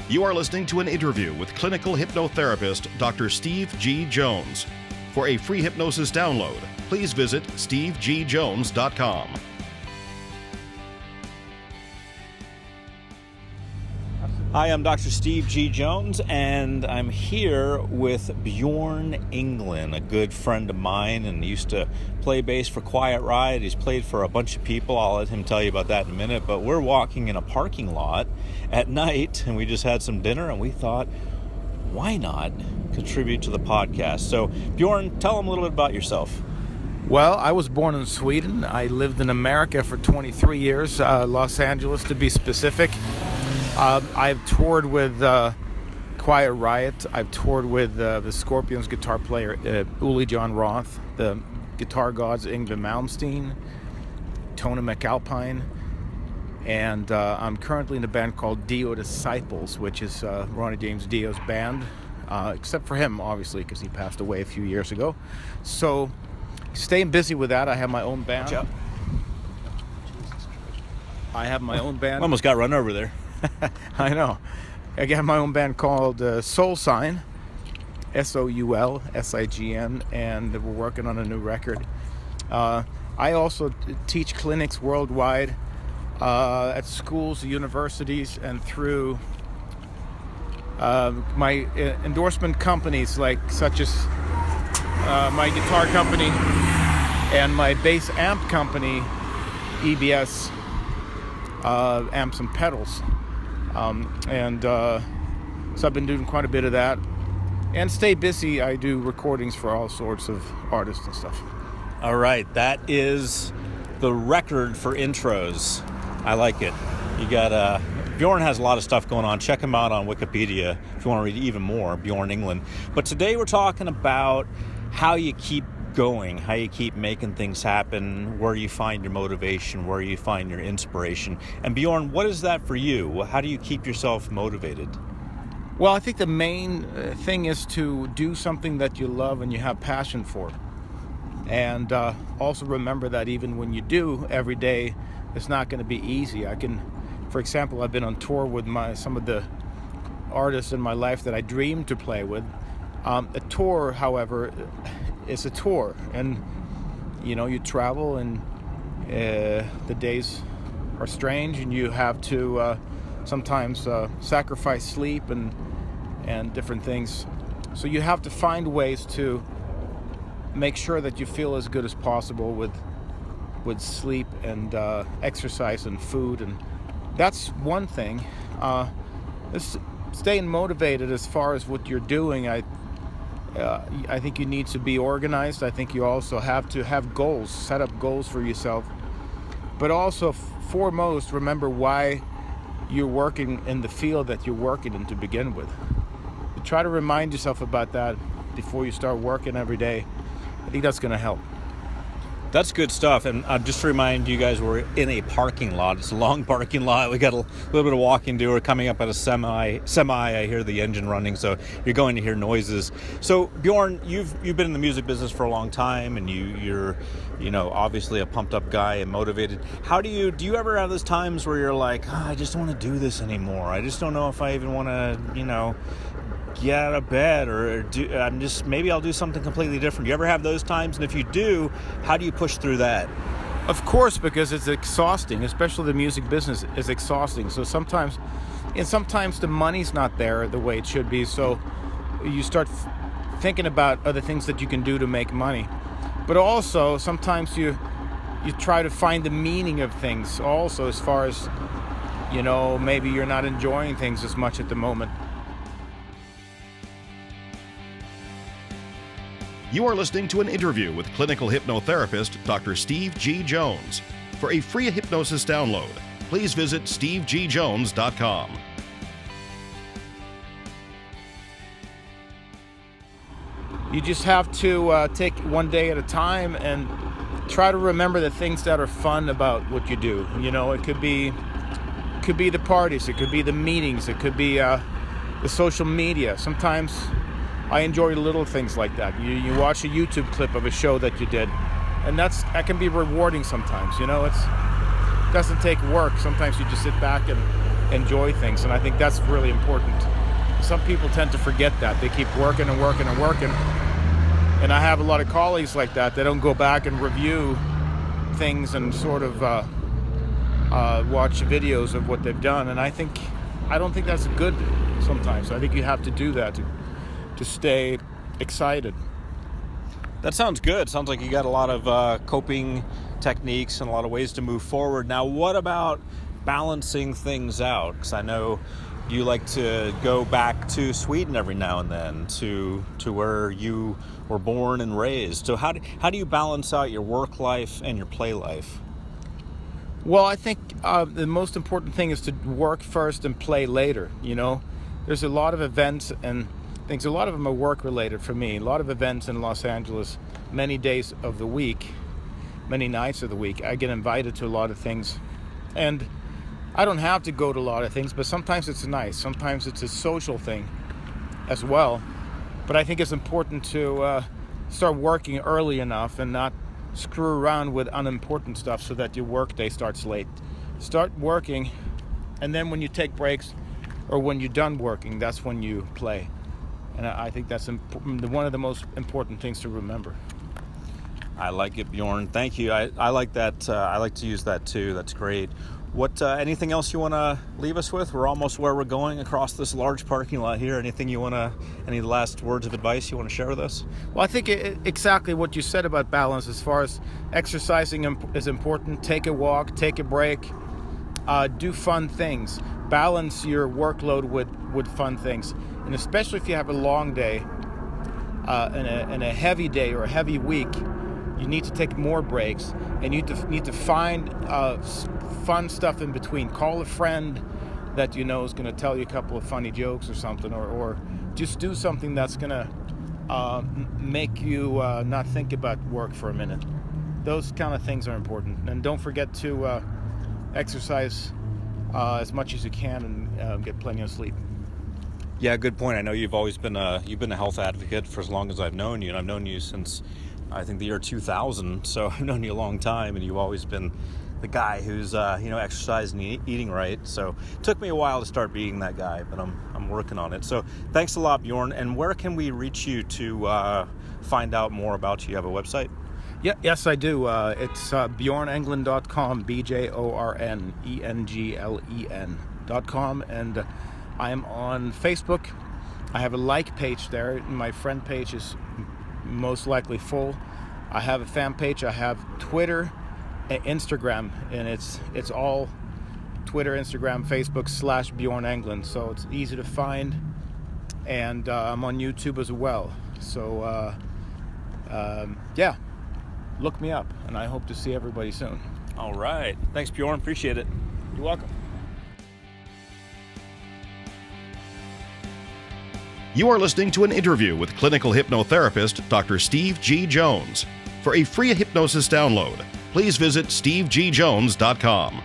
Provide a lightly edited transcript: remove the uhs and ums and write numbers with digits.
You are listening to an interview with clinical hypnotherapist Dr. Steve G. Jones. For a free hypnosis download, please visit stevegjones.com. Hi, I'm Dr. Steve G. Jones, and I'm here with Bjorn Englen, a good friend of mine, and he used to play bass for Quiet Riot. He's played for a bunch of people. I'll let him tell you about that in a minute, but we're walking in a parking lot at night, and we just had some dinner, and we thought, why not contribute to the podcast? So, Bjorn, tell him a little bit about yourself. Well, I was born in Sweden. I lived in America for 23 years, Los Angeles to be specific. I've toured with Quiet Riot. I've toured with the Scorpions guitar player Uli John Roth, the guitar gods Yngwie Malmsteen, Tony McAlpine, and I'm currently in a band called Dio Disciples, which is Ronnie James Dio's band, except for him, obviously, because he passed away a few years ago. So, staying busy with that. I have my own band. Watch out. I have my own band. Almost got run over there. I know. I got my own band called Soul Sign, SOULSIGN, and we're working on a new record. I also teach clinics worldwide at schools, universities, and through my endorsement companies, such as my guitar company and my bass amp company, EBS Amps and Pedals. So I've been doing quite a bit of that. And stay busy, I do recordings for all sorts of artists and stuff. All right, that is the record for intros. I like it. You got Bjorn has a lot of stuff going on. Check him out on Wikipedia if you want to read even more, Bjorn Englen. But today we're talking about how you keep going, how you keep making things happen, where you find your motivation, where you find your inspiration. And Bjorn, what is that for you? How do you keep yourself motivated? Well, I think the main thing is to do something that you love and you have passion for. And also remember that even when you do every day, it's not going to be easy. For example, I've been on tour with some of the artists in my life that I dreamed to play with. A tour, however, is a tour, and you travel, and the days are strange, and you have to sometimes sacrifice sleep and different things. So you have to find ways to make sure that you feel as good as possible with sleep and exercise and food, and that's one thing. Staying motivated as far as what you're doing, I think you need to be organized. I think you also have to have goals, set up goals for yourself. But also, foremost, remember why you're working in the field that you're working in to begin with. You try to remind yourself about that before you start working every day. I think that's going to help. That's good stuff. And just to remind you guys, we're in a parking lot. It's a long parking lot. We got a little bit of walking to do. We're coming up at a semi. I hear the engine running, so you're going to hear noises. So Bjorn, you've been in the music business for a long time, and you're obviously a pumped up guy and motivated. Do you ever have those times where you're like, I just don't want to do this anymore. I just don't know if I even want to, get out of bed, or maybe I'll do something completely different. Do you ever have those times? And if you do, how do you push through that? Of course, because it's exhausting, especially the music business is exhausting. So sometimes the money's not there the way it should be. So you start thinking about other things that you can do to make money. But also, sometimes you try to find the meaning of things also, as far as, maybe you're not enjoying things as much at the moment. You are listening to an interview with clinical hypnotherapist Dr. Steve G. Jones. For a free hypnosis download, please visit stevegjones.com. You just have to take one day at a time and try to remember the things that are fun about what you do. It could be the parties, it could be the meetings, it could be the social media. Sometimes I enjoy little things like that. You watch a YouTube clip of a show that you did, and that can be rewarding sometimes. It doesn't take work. Sometimes you just sit back and enjoy things. And I think that's really important. Some people tend to forget that. They keep working and working and working. And I have a lot of colleagues like that. They don't go back and review things and sort of watch videos of what they've done. And I don't think that's good sometimes. I think you have to do that to stay excited. That sounds good. Sounds like you got a lot of coping techniques and a lot of ways to move forward. Now, what about balancing things out? Because I know you like to go back to Sweden every now and then, to where you were born and raised. So how do you balance out your work life and your play life? Well, I think the most important thing is to work first and play later. You know, there's a lot of events and things. A lot of them are work related for me. A lot of events in Los Angeles, many days of the week, many nights of the week. I get invited to a lot of things, and I don't have to go to a lot of things, but sometimes it's nice. Sometimes it's a social thing as well. But I think it's important to start working early enough and not screw around with unimportant stuff so that your work day starts late. Start working, and then when you take breaks or when you're done working, that's when you play. And I think that's one of the most important things to remember. I like it, Bjorn. Thank you. I like that. I like to use that too. That's great. What? Anything else you want to leave us with? We're almost where we're going across this large parking lot here. Anything you want to? Any last words of advice you want to share with us? Well, I think exactly what you said about balance. As far as exercising is important. Take a walk. Take a break. Do fun things. Balance your workload with fun things. And especially if you have a long day and a heavy day or a heavy week, you need to take more breaks, and you need to find fun stuff in between. Call a friend that you know is going to tell you a couple of funny jokes or something, or just do something that's going to make you not think about work for a minute. Those kind of things are important. And don't forget to exercise as much as you can and get plenty of sleep. Yeah, good point. I know you've always been a health advocate for as long as I've known you, and I've known you since I think the year 2000. So I've known you a long time, and you've always been the guy who's exercising and eating right. So it took me a while to start being that guy, but I'm working on it. So thanks a lot, Bjorn. And where can we reach you to find out more about you? You have a website? Yeah, yes, I do. It's bjornenglen.com, BJORNENGLEN.com, and I am on Facebook. I have a like page there. My friend page is most likely full. I have a fan page. I have Twitter and Instagram, and it's all Twitter, Instagram, Facebook / Bjorn Englen. So it's easy to find, and I'm on YouTube as well. So yeah, look me up, and I hope to see everybody soon. All right. Thanks, Bjorn. Appreciate it. You're welcome. You are listening to an interview with clinical hypnotherapist Dr. Steve G. Jones. For a free hypnosis download, please visit stevegjones.com.